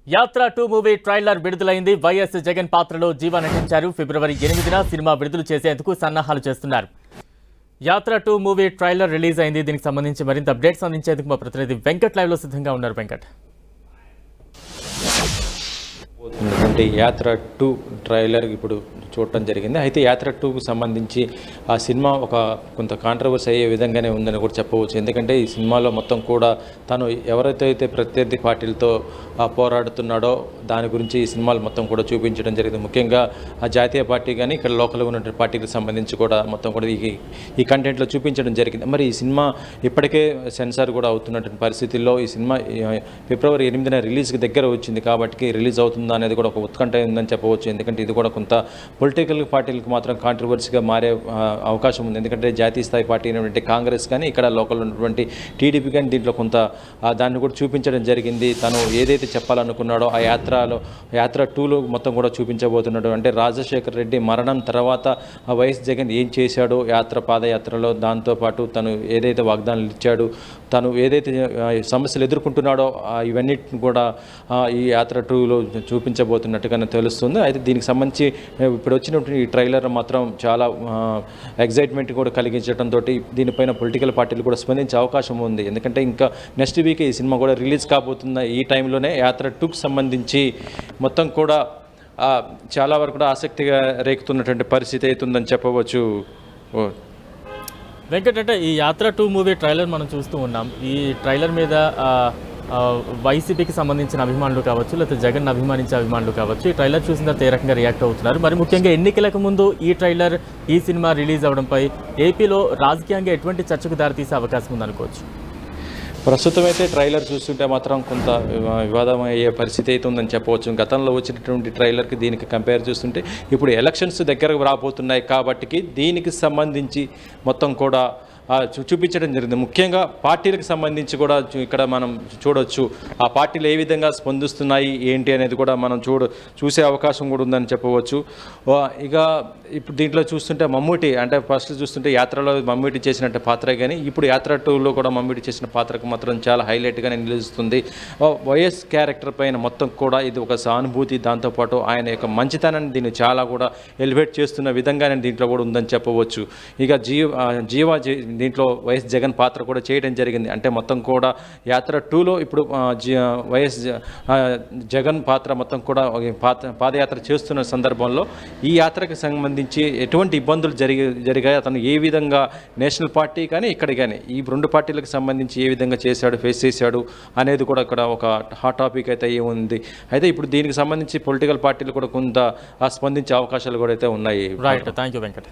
యాత్ర 2 movie trailer విడుదలైంది. YS Jagan పాత్రలో జీవ నటించారు. ఫిబ్రవరి 8న సినిమా విడుదల చేసేందుకు సన్నాహాలు చేస్తున్నారు. యాత్ర 2 మూవీ ట్రైలర్ రిలీజ్ అయింది. దీనికి సంబంధించి మరింత అప్డేట్స్ అందించేందుకు మా ప్రతినిధి వెంకట్ లైవ్ లో సిద్ధంగా ఉన్నారు. వెంకట్, యాత్ర 2 ట్రైలర్ ఇప్పుడు చూడటం జరిగింది. అయితే యాత్ర 2కు సంబంధించి ఆ సినిమా కొంత కాంట్రవర్సీ అయ్యే విధంగానే ఉందని కూడా చెప్పవచ్చు. ఎందుకంటే ఈ సినిమాలో మొత్తం కూడా తను ఎవరైతే ప్రత్యర్థి పార్టీలతో పోరాడుతున్నాడో దాని గురించి ఈ సినిమాలు మొత్తం కూడా చూపించడం జరిగింది. ముఖ్యంగా ఆ జాతీయ పార్టీ కానీ ఇక్కడ లోకల్గా ఉన్నటువంటి పార్టీలకు సంబంధించి కూడా మొత్తం కూడా ఈ కంటెంట్లో చూపించడం జరిగింది. మరి ఈ సినిమా ఇప్పటికే సెన్సార్ కూడా అవుతున్నటువంటి పరిస్థితుల్లో ఈ సినిమా ఫిబ్రవరి 8న రిలీజ్కి దగ్గర వచ్చింది కాబట్టి రిలీజ్ అవుతుందా అనేది కూడా ఒక ఉత్కంఠ ఉందని చెప్పవచ్చు. ఎందుకంటే ఇది కూడా కొంత పొలిటికల్ పార్టీలకు మాత్రం కాంట్రవర్సీగా మారే అవకాశం ఉంది. ఎందుకంటే జాతీయ స్థాయి పార్టీ అయినటువంటి కాంగ్రెస్ కానీ ఇక్కడ లోకల్ ఉన్నటువంటి టీడీపీ కానీ దీంట్లో కొంత దాన్ని కూడా చూపించడం జరిగింది. తను ఏదైతే చెప్పాలనుకున్నాడో ఆ యాత్ర 2లో మొత్తం కూడా చూపించబోతున్నాడు. అంటే రాజశేఖర్ రెడ్డి మరణం తర్వాత వైఎస్ జగన్ ఏం చేశాడో పాదయాత్రలో, దాంతోపాటు తను ఏదైతే వాగ్దానాలు ఇచ్చాడు, తను ఏదైతే సమస్యలు ఎదుర్కొంటున్నాడో ఇవన్నిటిని కూడా ఈ యాత్ర 2లో చూపించబోతున్నట్టుగానే తెలుస్తుంది. అయితే దీనికి సంబంధించి ఇప్పుడు వచ్చినటువంటి ఈ ట్రైలర్ మాత్రం చాలా ఎగ్జైట్మెంట్ కూడా కలిగించడంతో దీనిపైన పొలిటికల్ పార్టీలు కూడా స్పందించే అవకాశం ఉంది. ఎందుకంటే ఇంకా నెక్స్ట్ వీక్ ఈ సినిమా కూడా రిలీజ్ కాబోతున్న ఈ టైంలోనే యాత్ర 2కు సంబంధించి మొత్తం కూడా చాలా వరకు కూడా ఆసక్తిగా రేకుతున్నటువంటి పరిస్థితి అవుతుందని చెప్పవచ్చు. వెంకట్, అంటే ఈ యాత్ర 2 మూవీ ట్రైలర్ మనం చూస్తూ ఉన్నాం. ఈ ట్రైలర్ మీద వైసీపీకి సంబంధించిన అభిమానులు కావచ్చు, లేకపోతే జగన్ అభిమానించే అభిమానులు కావచ్చు, ఈ ట్రైలర్ చూసిన తర్వాత ఏ రకంగా రియాక్ట్ అవుతున్నారు? మరి ముఖ్యంగా ఎన్నికలకు ముందు ఈ ట్రైలర్, ఈ సినిమా రిలీజ్ అవడంపై ఏపీలో రాజకీయంగా ఎటువంటి చర్చకు దారితీసే అవకాశం ఉందనుకోవచ్చు? ప్రస్తుతం అయితే ట్రైలర్ చూస్తుంటే మాత్రం కొంత వివాదం అయ్యే పరిస్థితి అయితే ఉందని చెప్పవచ్చు. గతంలో వచ్చినటువంటి ట్రైలర్కి దీనికి కంపేర్ చేస్తుంటే ఇప్పుడు ఎలక్షన్స్ దగ్గరకు రాబోతున్నాయి కాబట్టి దీనికి సంబంధించి మొత్తం కూడా చూపించడం జరిగింది. ముఖ్యంగా పార్టీలకు సంబంధించి కూడా ఇక్కడ మనం చూడవచ్చు. ఆ పార్టీలు ఏ విధంగా స్పందిస్తున్నాయి ఏంటి అనేది కూడా మనం చూసే అవకాశం కూడా ఉందని చెప్పవచ్చు. ఇక ఇప్పుడు దీంట్లో చూస్తుంటే మమ్మూటి, అంటే ఫస్ట్ చూస్తుంటే యాత్రలో మమ్మూటి చేసినట్టు పాత్ర కానీ ఇప్పుడు యాత్ర 2లో కూడా మమ్మూటి చేసిన పాత్రకు మాత్రం చాలా హైలైట్గానే నిలుస్తుంది. వైఎస్ క్యారెక్టర్ పైన మొత్తం కూడా ఇది ఒక సానుభూతి, దాంతోపాటు ఆయన యొక్క మంచితనాన్ని దీన్ని చాలా కూడా ఎలివేట్ చేస్తున్న విధంగానే దీంట్లో కూడా ఉందని చెప్పవచ్చు. ఇక జీవా దీంట్లో వైఎస్ జగన్ పాత్ర కూడా చేయడం జరిగింది. అంటే మొత్తం కూడా యాత్ర 2లో ఇప్పుడు వైఎస్ జగన్ పాత్ర మొత్తం కూడా పాదయాత్ర చేస్తున్న సందర్భంలో ఈ యాత్రకు సంబంధించి ఎటువంటి ఇబ్బందులు జరిగాయి, అతను ఏ విధంగా నేషనల్ పార్టీ కానీ ఇక్కడ కానీ ఈ రెండు పార్టీలకు సంబంధించి ఏ విధంగా ఫేస్ చేశాడు అనేది కూడా ఇక్కడ ఒక హాట్ టాపిక్ అయితే ఉంది. అయితే ఇప్పుడు దీనికి సంబంధించి పొలిటికల్ పార్టీలు కూడా కొంత స్పందించే అవకాశాలు కూడా అయితే ఉన్నాయి. Right, thank you Venkat.